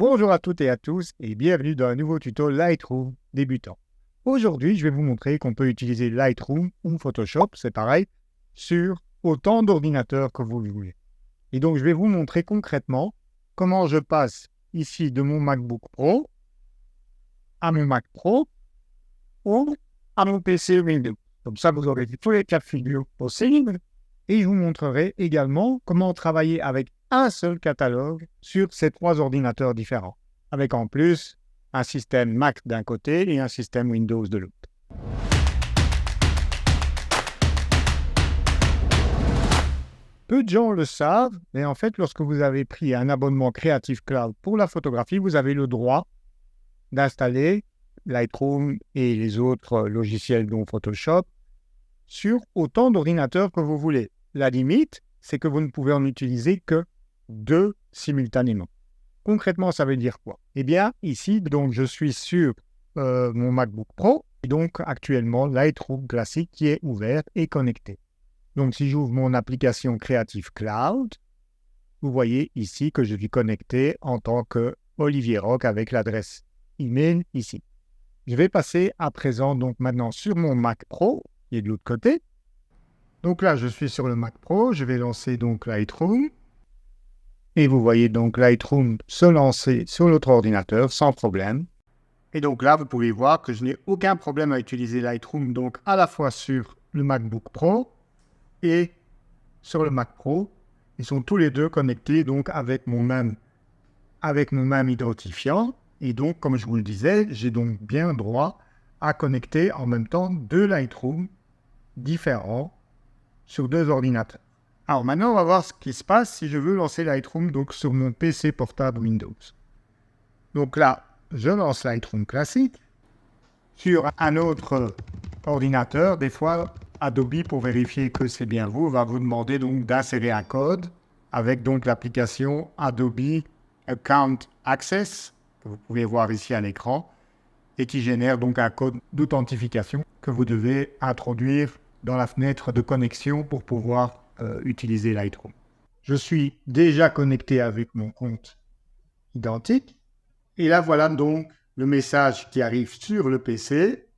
Bonjour à toutes et à tous et bienvenue dans un nouveau tuto Lightroom débutant. Aujourd'hui, je vais vous montrer qu'on peut utiliser Lightroom ou Photoshop, c'est pareil, sur autant d'ordinateurs que vous voulez. Et donc, je vais vous montrer concrètement comment je passe ici de mon MacBook Pro à mon Mac Pro ou à mon PC Windows. Comme ça, vous aurez tous les cas de figure possibles. Et je vous montrerai également comment travailler avec un seul catalogue sur ces trois ordinateurs différents, avec en plus un système Mac d'un côté et un système Windows de l'autre. Peu de gens le savent, mais en fait, lorsque vous avez pris un abonnement Creative Cloud pour la photographie, vous avez le droit d'installer Lightroom et les autres logiciels dont Photoshop sur autant d'ordinateurs que vous voulez. La limite, c'est que vous ne pouvez en utiliser que 2 simultanément. Concrètement, ça veut dire quoi? Eh bien, ici, donc, je suis sur mon MacBook Pro, et donc actuellement Lightroom classique qui est ouvert et connecté. Donc, si j'ouvre mon application Creative Cloud, vous voyez ici que je suis connecté en tant que Olivier Roch avec l'adresse email ici. Je vais passer à présent, donc maintenant, sur mon Mac Pro, qui est de l'autre côté. Donc là, je suis sur le Mac Pro, je vais lancer donc Lightroom. Et vous voyez donc Lightroom se lancer sur l'autre ordinateur sans problème. Et donc là, vous pouvez voir que je n'ai aucun problème à utiliser Lightroom donc à la fois sur le MacBook Pro et sur le Mac Pro. Ils sont tous les deux connectés donc avec mon même identifiant. Et donc, comme je vous le disais, j'ai donc bien droit à connecter en même temps deux Lightroom différents sur deux ordinateurs. Alors maintenant, on va voir ce qui se passe si je veux lancer Lightroom donc sur mon PC portable Windows. Donc là, je lance Lightroom classique. Sur un autre ordinateur, des fois, Adobe, pour vérifier que c'est bien vous, va vous demander donc d'insérer un code avec donc l'application Adobe Account Access, que vous pouvez voir ici à l'écran, et qui génère donc un code d'authentification que vous devez introduire dans la fenêtre de connexion pour pouvoir utiliser Lightroom. Je suis déjà connecté avec mon compte identique. Et là, voilà donc le message qui arrive sur le PC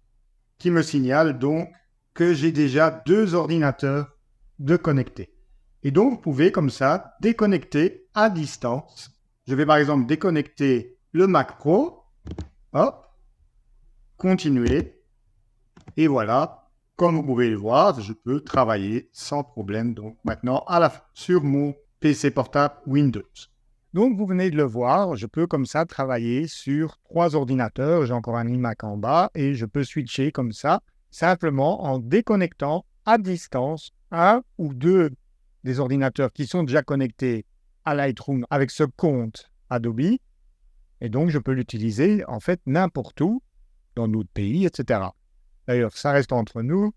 qui me signale donc que j'ai déjà deux ordinateurs de connectés. Et donc, vous pouvez comme ça déconnecter à distance. Je vais par exemple déconnecter le Mac Pro. Hop. Continuer. Et voilà. Comme vous pouvez le voir, je peux travailler sans problème donc maintenant sur mon PC portable Windows. Donc vous venez de le voir, je peux comme ça travailler sur trois ordinateurs. J'ai encore un iMac en bas et je peux switcher comme ça, simplement en déconnectant à distance un ou deux des ordinateurs qui sont déjà connectés à Lightroom avec ce compte Adobe. Et donc je peux l'utiliser en fait n'importe où, dans notre pays, etc. D'ailleurs, ça reste entre nous.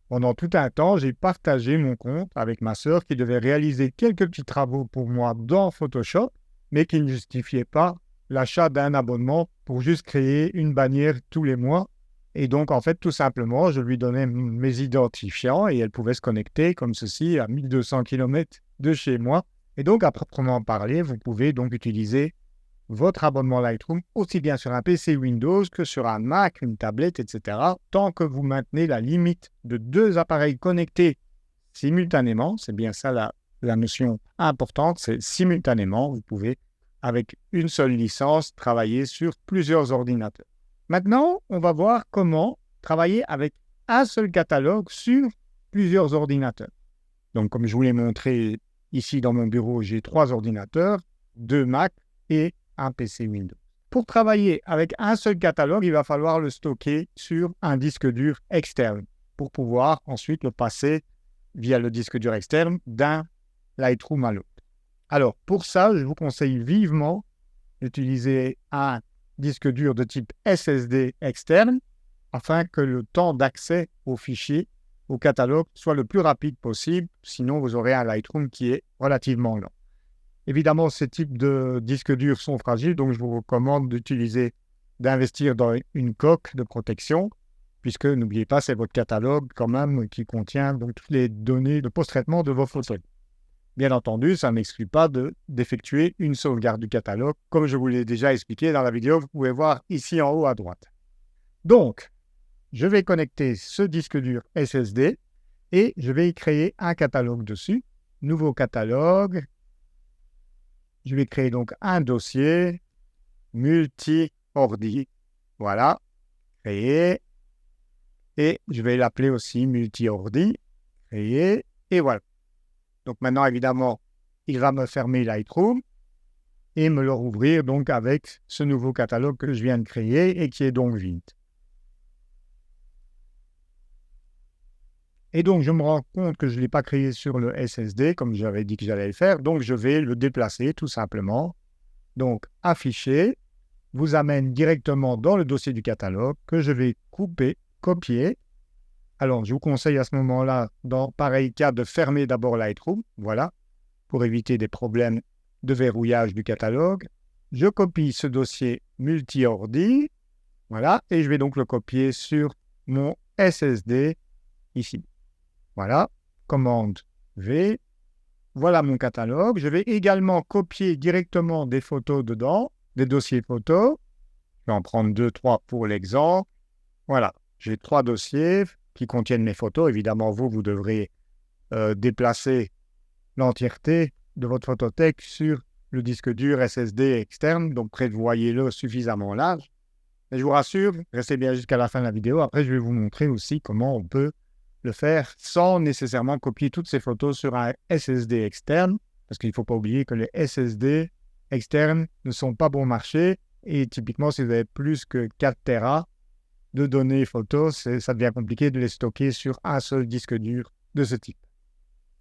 Pendant tout un temps, j'ai partagé mon compte avec ma sœur qui devait réaliser quelques petits travaux pour moi dans Photoshop, mais qui ne justifiait pas l'achat d'un abonnement pour juste créer une bannière tous les mois. Et donc, en fait, tout simplement, je lui donnais mes identifiants et elle pouvait se connecter comme ceci à 1200 km de chez moi. Et donc, à proprement parler, vous pouvez donc utiliser votre abonnement Lightroom aussi bien sur un PC Windows que sur un Mac, une tablette, etc. Tant que vous maintenez la limite de deux appareils connectés simultanément, c'est bien ça la notion importante, c'est simultanément, vous pouvez avec une seule licence travailler sur plusieurs ordinateurs. Maintenant, on va voir comment travailler avec un seul catalogue sur plusieurs ordinateurs. Donc, comme je vous l'ai montré ici dans mon bureau, j'ai trois ordinateurs, deux Mac et un PC Windows. Pour travailler avec un seul catalogue, il va falloir le stocker sur un disque dur externe pour pouvoir ensuite le passer via le disque dur externe d'un Lightroom à l'autre. Alors, pour ça, je vous conseille vivement d'utiliser un disque dur de type SSD externe afin que le temps d'accès au fichier, au catalogue, soit le plus rapide possible. Sinon, vous aurez un Lightroom qui est relativement lent. Évidemment, ces types de disques durs sont fragiles, donc je vous recommande d'investir dans une coque de protection, puisque n'oubliez pas, c'est votre catalogue quand même qui contient donc toutes les données de post-traitement de vos photos. Bien entendu, ça n'exclut pas d'effectuer une sauvegarde du catalogue, comme je vous l'ai déjà expliqué dans la vidéo, vous pouvez voir ici en haut à droite. Donc, je vais connecter ce disque dur SSD et je vais y créer un catalogue dessus. Nouveau catalogue. Je vais créer donc un dossier multi-ordi. Voilà, créer. Et je vais l'appeler aussi multi-ordi. Créer. Et voilà. Donc maintenant, évidemment, il va me fermer Lightroom et me le rouvrir donc avec ce nouveau catalogue que je viens de créer et qui est donc vide. Et donc, je me rends compte que je ne l'ai pas créé sur le SSD, comme j'avais dit que j'allais le faire. Donc, je vais le déplacer tout simplement. Donc, afficher vous amène directement dans le dossier du catalogue que je vais couper, copier. Alors, je vous conseille à ce moment-là, dans pareil cas, de fermer d'abord Lightroom. Voilà, pour éviter des problèmes de verrouillage du catalogue. Je copie ce dossier multi-ordi. Voilà, et je vais donc le copier sur mon SSD ici. Voilà, commande V. Voilà mon catalogue. Je vais également copier directement des photos dedans, des dossiers photos. Je vais en prendre 2, 3 pour l'exemple. Voilà, j'ai 3 dossiers qui contiennent mes photos. Évidemment, vous devrez déplacer l'entièreté de votre photothèque sur le disque dur SSD externe. Donc, prévoyez-le suffisamment large. Et je vous rassure, restez bien jusqu'à la fin de la vidéo. Après, je vais vous montrer aussi comment on peut le faire sans nécessairement copier toutes ces photos sur un SSD externe, parce qu'il ne faut pas oublier que les SSD externes ne sont pas bon marché, et typiquement, si vous avez plus que 4 Tera de données photos, ça devient compliqué de les stocker sur un seul disque dur de ce type.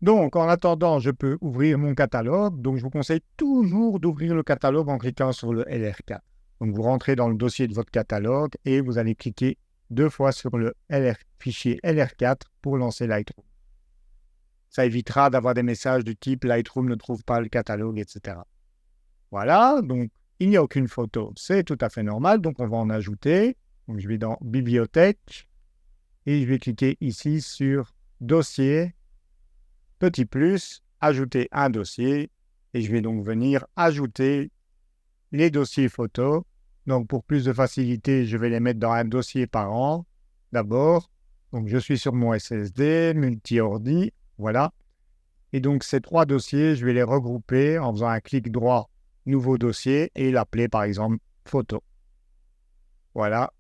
Donc, en attendant, je peux ouvrir mon catalogue. Donc, je vous conseille toujours d'ouvrir le catalogue en cliquant sur le LR4. Donc, vous rentrez dans le dossier de votre catalogue et vous allez cliquer 2 fois sur le fichier LR4 pour lancer Lightroom. Ça évitera d'avoir des messages du type Lightroom ne trouve pas le catalogue, etc. Voilà, donc il n'y a aucune photo, c'est tout à fait normal, donc on va en ajouter. Donc je vais dans Bibliothèque et je vais cliquer ici sur Dossier, petit plus, ajouter un dossier et je vais donc venir ajouter les dossiers photos. Donc, pour plus de facilité, je vais les mettre dans un dossier par an, d'abord. Donc, je suis sur mon SSD, multi-ordi, voilà. Et donc, ces 3 dossiers, je vais les regrouper en faisant un clic droit, nouveau dossier, et l'appeler, par exemple, photo. Voilà.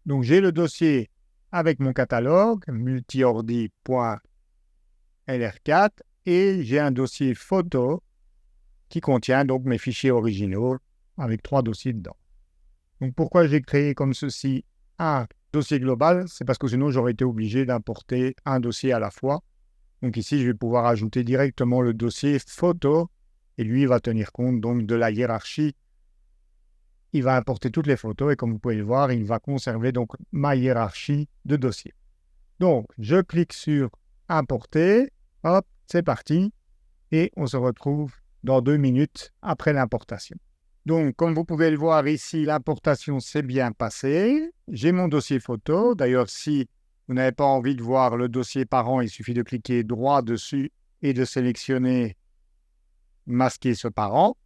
Donc, j'ai le dossier avec mon catalogue, multiordi.lr4, et j'ai un dossier photo qui contient donc mes fichiers originaux avec 3 dossiers dedans. Donc, pourquoi j'ai créé comme ceci un dossier global? C'est parce que sinon, j'aurais été obligé d'importer un dossier à la fois. Donc ici, je vais pouvoir ajouter directement le dossier photo et lui, il va tenir compte donc de la hiérarchie. Il va importer toutes les photos et comme vous pouvez le voir, il va conserver donc ma hiérarchie de dossiers. Donc, je clique sur Importer. Hop, c'est parti. Et on se retrouve dans 2 minutes après l'importation. Donc, comme vous pouvez le voir ici, l'importation s'est bien passée. J'ai mon dossier photo. D'ailleurs, si vous n'avez pas envie de voir le dossier par an, il suffit de cliquer droit dessus et de sélectionner masquer ce par an.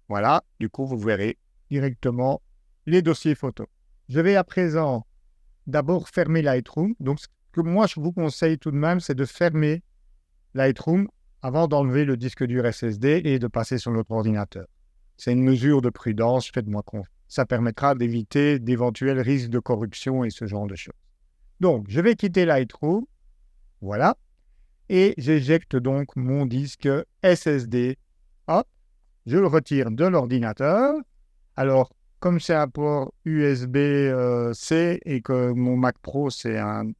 Voilà, du coup, vous verrez directement les dossiers photos. Je vais à présent d'abord fermer Lightroom. Donc, ce que moi, je vous conseille tout de même, c'est de fermer Lightroom avant d'enlever le disque dur SSD et de passer sur l'autre ordinateur. C'est une mesure de prudence, faites-moi confiance. Ça permettra d'éviter d'éventuels risques de corruption et ce genre de choses. Donc, je vais quitter Lightroom, voilà, et j'éjecte donc mon disque SSD. Hop, je le retire de l'ordinateur. Alors, comme c'est un port USB-C et que mon Mac Pro, c'est un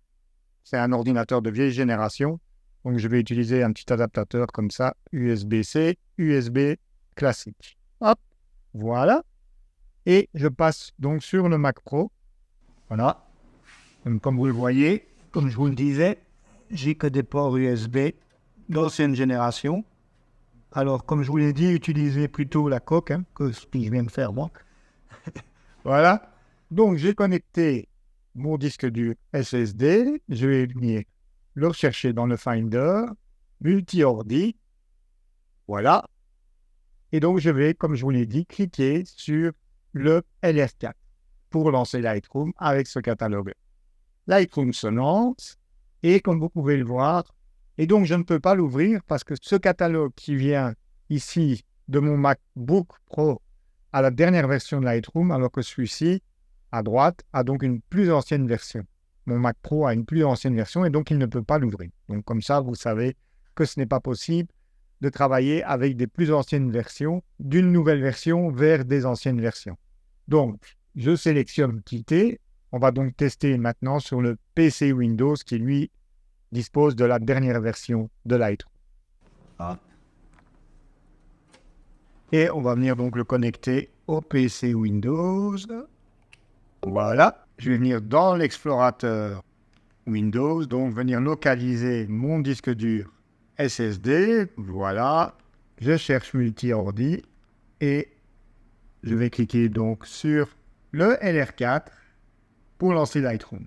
ordinateur de vieille génération, donc je vais utiliser un petit adaptateur comme ça, USB-C, USB classique. Hop, voilà. Et je passe donc sur le Mac Pro. Voilà. Comme vous le voyez, comme je vous le disais, j'ai que des ports USB d'ancienne génération. Alors, comme je vous l'ai dit, utilisez plutôt la coque, que ce que je viens de faire moi. Voilà. Donc, j'ai connecté mon disque dur SSD. Je vais venir le rechercher dans le Finder, multi-ordi. Voilà. Et donc, je vais, comme je vous l'ai dit, cliquer sur le LR4 pour lancer Lightroom avec ce catalogue. Lightroom se lance et comme vous pouvez le voir, et donc je ne peux pas l'ouvrir parce que ce catalogue qui vient ici de mon MacBook Pro à la dernière version de Lightroom, alors que celui-ci, à droite, a donc une plus ancienne version. Mon Mac Pro a une plus ancienne version et donc il ne peut pas l'ouvrir. Donc comme ça, vous savez que ce n'est pas possible de travailler avec des plus anciennes versions, d'une nouvelle version vers des anciennes versions. Donc, je sélectionne quitter. On va donc tester maintenant sur le PC Windows qui, lui, dispose de la dernière version de Lightroom. Et on va venir donc le connecter au PC Windows. Voilà. Je vais venir dans l'explorateur Windows, donc venir localiser mon disque dur SSD. Voilà. Je cherche multi-ordi et je vais cliquer donc sur le LR4 pour lancer Lightroom.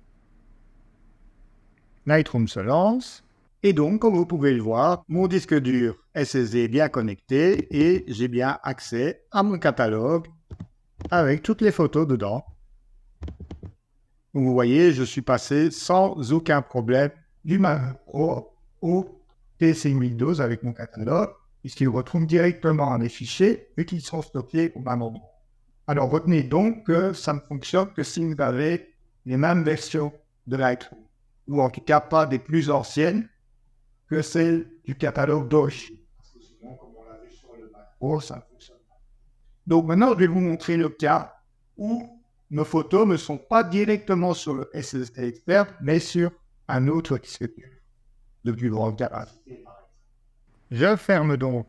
Lightroom se lance. Et donc, comme vous pouvez le voir, mon disque dur SSD est bien connecté et j'ai bien accès à mon catalogue avec toutes les photos dedans. Donc, vous voyez, je suis passé sans aucun problème du Mac Pro au PC Windows avec mon catalogue, puisqu'il retrouve directement les fichiers et qu'ils sont stockés au même endroit. Alors, retenez donc que ça ne fonctionne que si vous avez les mêmes versions de Lightroom, ou en tout cas pas des plus anciennes que celles du catalogue d'origine. Parce que sinon, comme on l'a vu sur le Mac Pro, ça ne fonctionne pas. Donc maintenant, je vais vous montrer le cas où nos photos ne sont pas directement sur le SSD externe, mais sur un autre disque dur de plus grande capacité. Je ferme donc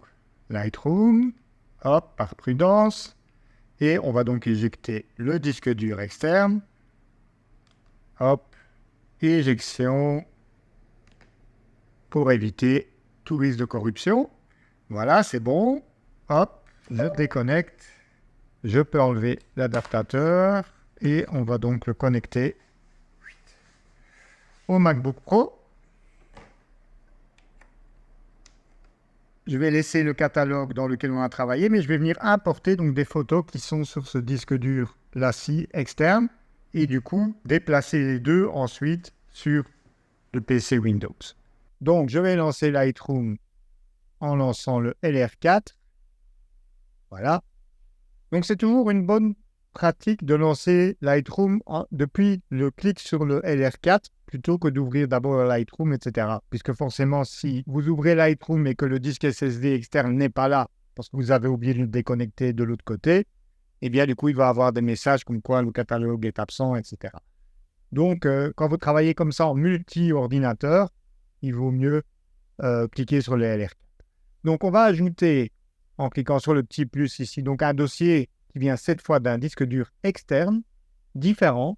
Lightroom, hop, par prudence, et on va donc éjecter le disque dur externe. Hop, éjection pour éviter tout risque de corruption. Voilà, c'est bon. Hop, je déconnecte. Je peux enlever l'adaptateur et on va donc le connecter au MacBook Pro. Je vais laisser le catalogue dans lequel on a travaillé, mais je vais venir importer donc des photos qui sont sur ce disque dur LaCie externe et du coup déplacer les deux ensuite sur le PC Windows. Donc, je vais lancer Lightroom en lançant le LR4. Voilà. Donc, c'est toujours une bonne pratique de lancer Lightroom depuis le clic sur le LR4 plutôt que d'ouvrir d'abord Lightroom, etc. Puisque forcément, si vous ouvrez Lightroom et que le disque SSD externe n'est pas là parce que vous avez oublié de le déconnecter de l'autre côté, eh bien, du coup, il va avoir des messages comme quoi le catalogue est absent, etc. Donc, quand vous travaillez comme ça en multi-ordinateur, il vaut mieux cliquer sur le LR4. Donc, on va ajouter, en cliquant sur le petit plus ici, donc un dossier qui vient cette fois d'un disque dur externe, différent.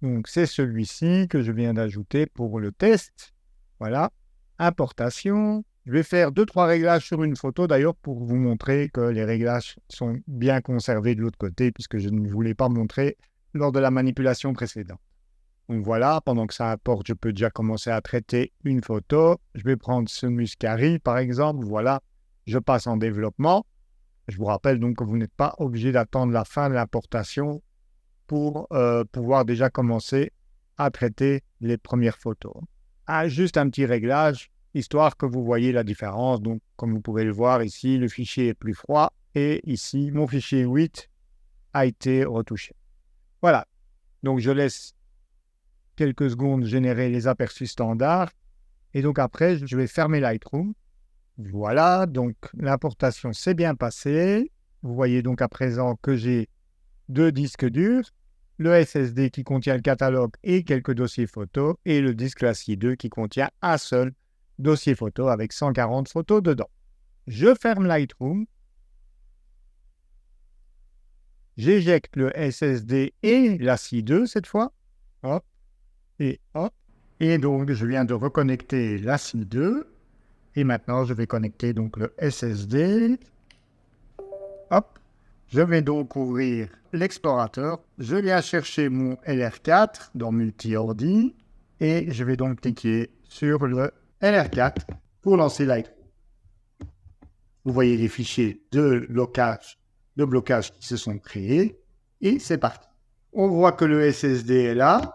Donc, c'est celui-ci que je viens d'ajouter pour le test. Voilà, importation. Je vais faire 2-3 réglages sur une photo, d'ailleurs, pour vous montrer que les réglages sont bien conservés de l'autre côté, puisque je ne voulais pas montrer lors de la manipulation précédente. Donc voilà, pendant que ça importe, je peux déjà commencer à traiter une photo. Je vais prendre ce Muscari, par exemple. Voilà, je passe en développement. Je vous rappelle donc que vous n'êtes pas obligé d'attendre la fin de l'importation pour pouvoir déjà commencer à traiter les premières photos. Juste un petit réglage, histoire que vous voyez la différence. Donc, comme vous pouvez le voir ici, le fichier est plus froid. Et ici, mon fichier 8 a été retouché. Voilà, donc je laisse quelques secondes générer les aperçus standards. Et donc après, je vais fermer Lightroom. Voilà, donc l'importation s'est bien passée. Vous voyez donc à présent que j'ai 2 disques durs, le SSD qui contient le catalogue et quelques dossiers photos, et le disque LaCie 2 qui contient un seul dossier photo avec 140 photos dedans. Je ferme Lightroom. J'éjecte le SSD et LaCie 2 cette fois. Hop. Et hop. Et donc, je viens de reconnecter LaCie 2. Et maintenant, je vais connecter donc le SSD. Hop. Je vais donc ouvrir l'explorateur. Je viens chercher mon LR4 dans Multi-Ordi. Et je vais donc cliquer sur le LR4 pour lancer Lightroom. Vous voyez les fichiers de blocage qui se sont créés. Et c'est parti. On voit que le SSD est là,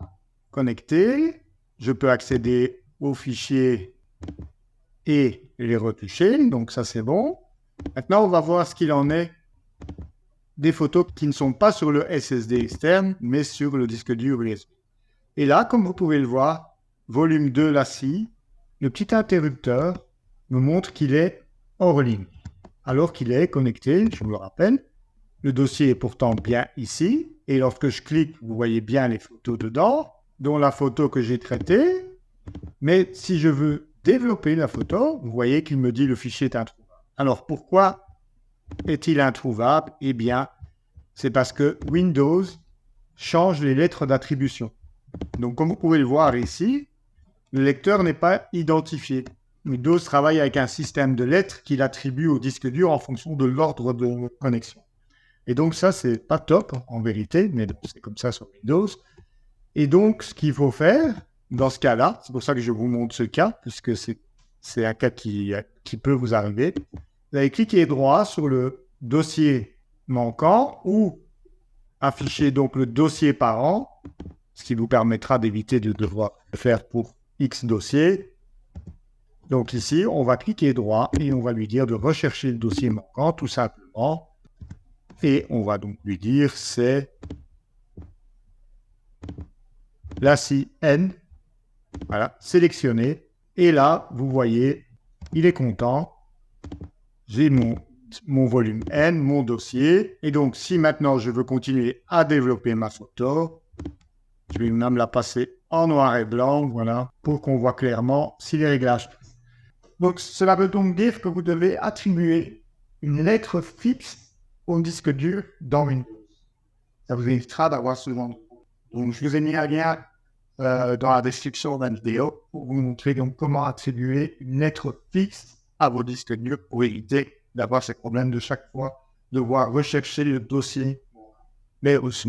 connecté. Je peux accéder aux fichiers et les retoucher. Donc ça, c'est bon. Maintenant, on va voir ce qu'il en est des photos qui ne sont pas sur le SSD externe, mais sur le disque dur USB. Et là, comme vous pouvez le voir, volume 2 LaCie, le petit interrupteur me montre qu'il est hors ligne, alors qu'il est connecté, je vous le rappelle. Le dossier est pourtant bien ici, et lorsque je clique, vous voyez bien les photos dedans, dont la photo que j'ai traitée. Mais si je veux développer la photo, vous voyez qu'il me dit le fichier est introuvable. Alors pourquoi est-il introuvable? Eh bien, c'est parce que Windows change les lettres d'attribution. Donc, comme vous pouvez le voir ici, le lecteur n'est pas identifié. Windows travaille avec un système de lettres qu'il attribue au disque dur en fonction de l'ordre de connexion. Et donc, ça, c'est pas top en vérité, mais c'est comme ça sur Windows. Et donc, ce qu'il faut faire dans ce cas-là, c'est pour ça que je vous montre ce cas, puisque c'est un cas qui peut vous arriver. Vous allez cliquer droit sur le dossier manquant ou afficher donc le dossier parent, ce qui vous permettra d'éviter de devoir le faire pour X dossiers. Donc ici, on va cliquer droit et on va lui dire de rechercher le dossier manquant tout simplement. Et on va donc lui dire c'est LaCie N. Voilà, sélectionné. Et là, vous voyez, il est content. J'ai mon volume N, mon dossier. Et donc, si maintenant je veux continuer à développer ma photo, je vais même la passer en noir et blanc, voilà, pour qu'on voit clairement si les réglages. Donc, cela veut donc dire que vous devez attribuer une lettre fixe au disque dur dans Windows. Ça vous évitera d'avoir ce genre de... Donc, je vous ai mis un lien dans la description de la vidéo pour vous montrer donc comment attribuer une lettre fixe à vos disques durs pour éviter d'avoir ces problèmes de chaque fois, devoir rechercher le dossier. Mais aussi,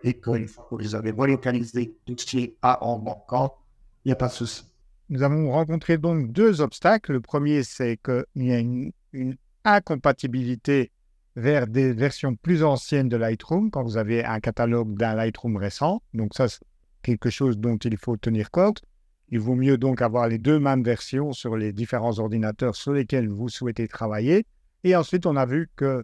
et qu'une fois que vous avez relocalisé tout ce qui est en manquant, il n'y a pas de souci. Nous avons rencontré donc deux obstacles. Le premier, c'est qu'il y a une incompatibilité vers des versions plus anciennes de Lightroom quand vous avez un catalogue d'un Lightroom récent. Donc ça, c'est quelque chose dont il faut tenir compte. Il vaut mieux donc avoir les deux mêmes versions sur les différents ordinateurs sur lesquels vous souhaitez travailler. Et ensuite, on a vu que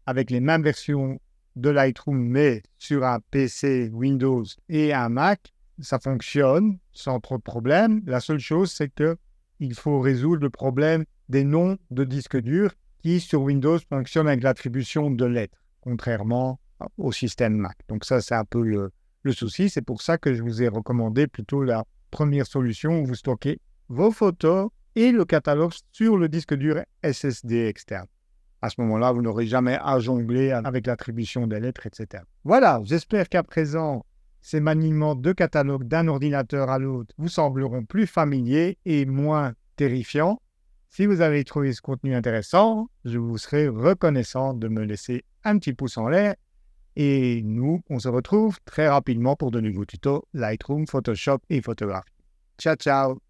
avec les mêmes versions de Lightroom, mais sur un PC Windows et un Mac, ça fonctionne sans trop de problèmes. La seule chose, c'est qu'il faut résoudre le problème des noms de disques durs qui, sur Windows, fonctionnent avec l'attribution de lettres, contrairement au système Mac. Donc ça, c'est un peu le souci. C'est pour ça que je vous ai recommandé plutôt la première solution où vous stockez vos photos et le catalogue sur le disque dur SSD externe. À ce moment-là, vous n'aurez jamais à jongler avec l'attribution des lettres, etc. Voilà, j'espère qu'à présent, ces maniements de catalogue d'un ordinateur à l'autre vous sembleront plus familiers et moins terrifiants. Si vous avez trouvé ce contenu intéressant, je vous serai reconnaissant de me laisser un petit pouce en l'air. Et nous, on se retrouve très rapidement pour de nouveaux tutos Lightroom, Photoshop et photographie. Ciao, ciao!